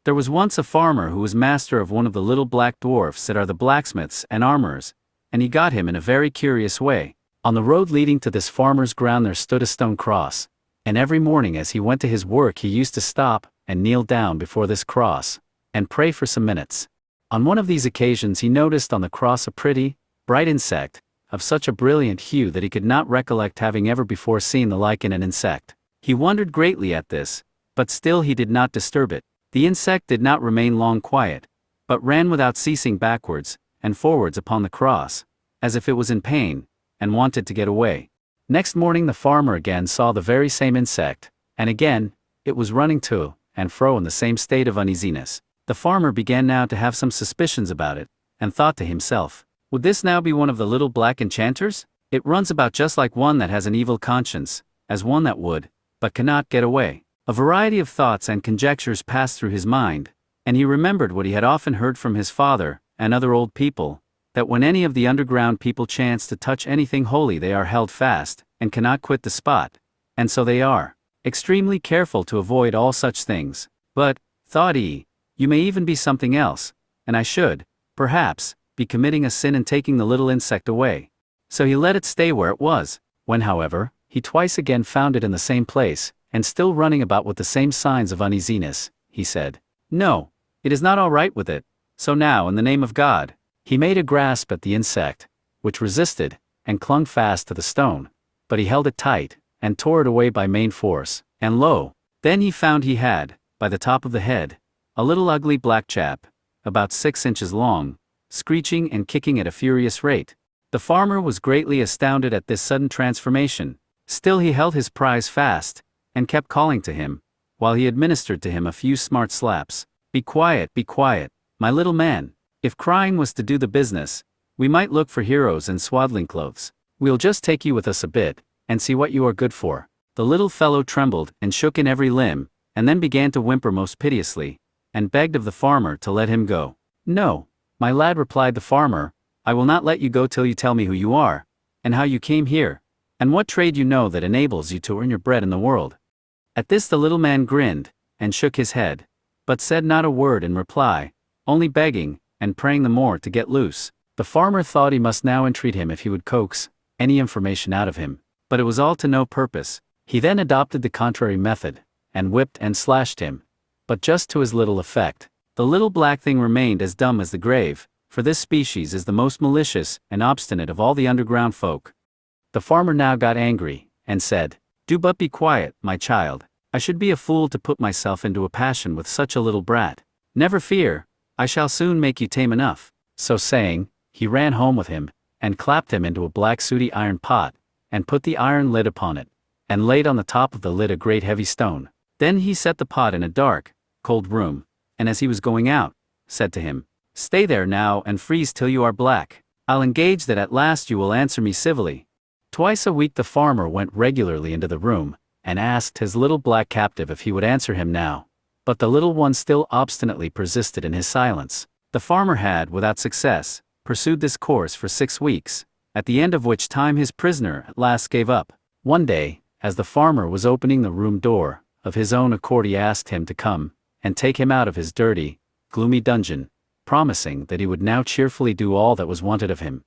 There was once a farmer who was master of one of the little black dwarfs that are the blacksmiths and armorers, and he got him in a very curious way. On the road leading to this farmer's ground there stood a stone cross, and every morning as he went to his work he used to stop and kneel down before this cross, and pray for some minutes. On one of these occasions he noticed on the cross a pretty, bright insect, of such a brilliant hue that he could not recollect having ever before seen the like in an insect. He wondered greatly at this, but still he did not disturb it. The insect did not remain long quiet, but ran without ceasing backwards and forwards upon the cross, as if it was in pain, and wanted to get away. Next morning the farmer again saw the very same insect, and again, it was running to and fro in the same state of uneasiness. The farmer began now to have some suspicions about it, and thought to himself, would this now be one of the little black enchanters? It runs about just like one that has an evil conscience, as one that would, but cannot get away. A variety of thoughts and conjectures passed through his mind, and he remembered what he had often heard from his father and other old people, that when any of the underground people chance to touch anything holy they are held fast, and cannot quit the spot, and so they are extremely careful to avoid all such things. But, thought he, you may even be something else, and I should, perhaps, be committing a sin in taking the little insect away. So he let it stay where it was. When however, he twice again found it in the same place, and still running about with the same signs of uneasiness, he said, no, it is not all right with it, so now in the name of God. He made a grasp at the insect, which resisted, and clung fast to the stone, but he held it tight, and tore it away by main force, and lo, then he found he had, by the top of the head, a little ugly black chap, about 6 inches long, screeching and kicking at a furious rate. The farmer was greatly astounded at this sudden transformation. Still he held his prize fast, and kept calling to him, while he administered to him a few smart slaps. Be quiet, my little man. If crying was to do the business, we might look for heroes in swaddling clothes. We'll just take you with us a bit, and see what you are good for. The little fellow trembled and shook in every limb, and then began to whimper most piteously, and begged of the farmer to let him go. No, my lad, replied the farmer, I will not let you go till you tell me who you are, and how you came here, and what trade you know that enables you to earn your bread in the world. At this the little man grinned, and shook his head, but said not a word in reply, only begging, and praying the more to get loose. The farmer thought he must now entreat him if he would coax any information out of him, but it was all to no purpose. He then adopted the contrary method, and whipped and slashed him, but just to as little effect. The little black thing remained as dumb as the grave, for this species is the most malicious and obstinate of all the underground folk. The farmer now got angry, and said, do but be quiet, my child. I should be a fool to put myself into a passion with such a little brat. Never fear, I shall soon make you tame enough. So saying, he ran home with him, and clapped him into a black sooty iron pot, and put the iron lid upon it, and laid on the top of the lid a great heavy stone. Then he set the pot in a dark, cold room, and as he was going out, said to him, stay there now and freeze till you are black. I'll engage that at last you will answer me civilly. Twice a week the farmer went regularly into the room, and asked his little black captive if he would answer him now, but the little one still obstinately persisted in his silence. The farmer had, without success, pursued this course for 6 weeks, at the end of which time his prisoner at last gave up. One day, as the farmer was opening the room door, of his own accord he asked him to come and take him out of his dirty, gloomy dungeon, promising that he would now cheerfully do all that was wanted of him.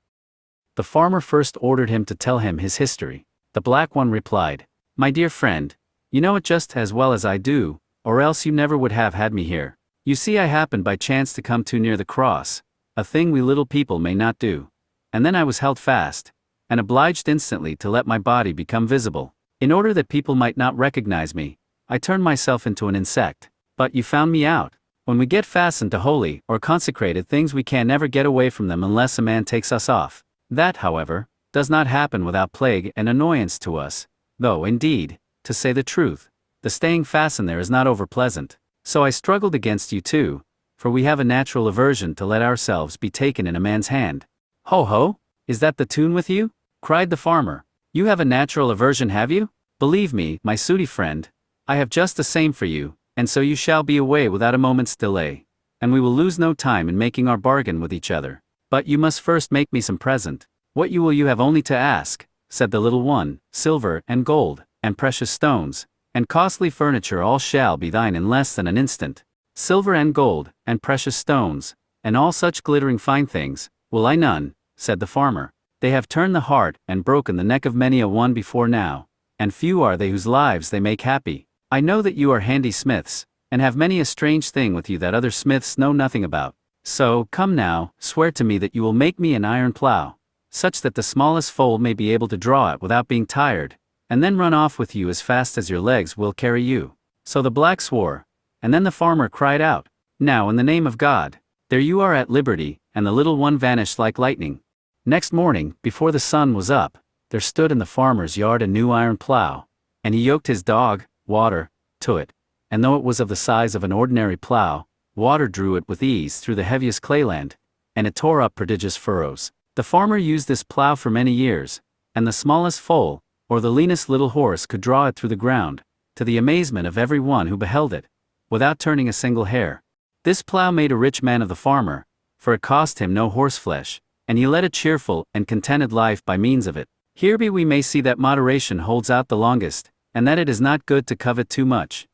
The farmer first ordered him to tell him his history. The black one replied, my dear friend, you know it just as well as I do, or else you never would have had me here. You see, I happened by chance to come too near the cross, a thing we little people may not do, and then I was held fast, and obliged instantly to let my body become visible. In order that people might not recognize me, I turned myself into an insect. But you found me out. When we get fastened to holy or consecrated things we can never get away from them unless a man takes us off. That, however, does not happen without plague and annoyance to us, though, indeed, to say the truth, the staying fastened there is not over pleasant. So I struggled against you too, for we have a natural aversion to let ourselves be taken in a man's hand. Ho ho, is that the tune with you? Cried the farmer. You have a natural aversion, have you? Believe me, my sooty friend, I have just the same for you, and so you shall be away without a moment's delay, and we will lose no time in making our bargain with each other. But you must first make me some present. What you will you have only to ask, said the little one. Silver and gold, and precious stones, and costly furniture all shall be thine in less than an instant. Silver and gold, and precious stones, and all such glittering fine things, will I none, said the farmer. They have turned the heart and broken the neck of many a one before now, and few are they whose lives they make happy. I know that you are handy smiths, and have many a strange thing with you that other smiths know nothing about. So, come now, swear to me that you will make me an iron plough, such that the smallest foal may be able to draw it without being tired, and then run off with you as fast as your legs will carry you. So the black swore, and then the farmer cried out, Now in the name of God, there you are at liberty, and the little one vanished like lightning. Next morning, before the sun was up, there stood in the farmer's yard a new iron plough, and he yoked his dog, Water, to it, and though it was of the size of an ordinary plough, Water drew it with ease through the heaviest clayland, and it tore up prodigious furrows. The farmer used this plough for many years, and the smallest foal, or the leanest little horse could draw it through the ground, to the amazement of every one who beheld it, without turning a single hair. This plough made a rich man of the farmer, for it cost him no horseflesh, and he led a cheerful and contented life by means of it. Hereby we may see that moderation holds out the longest, and that it is not good to covet too much.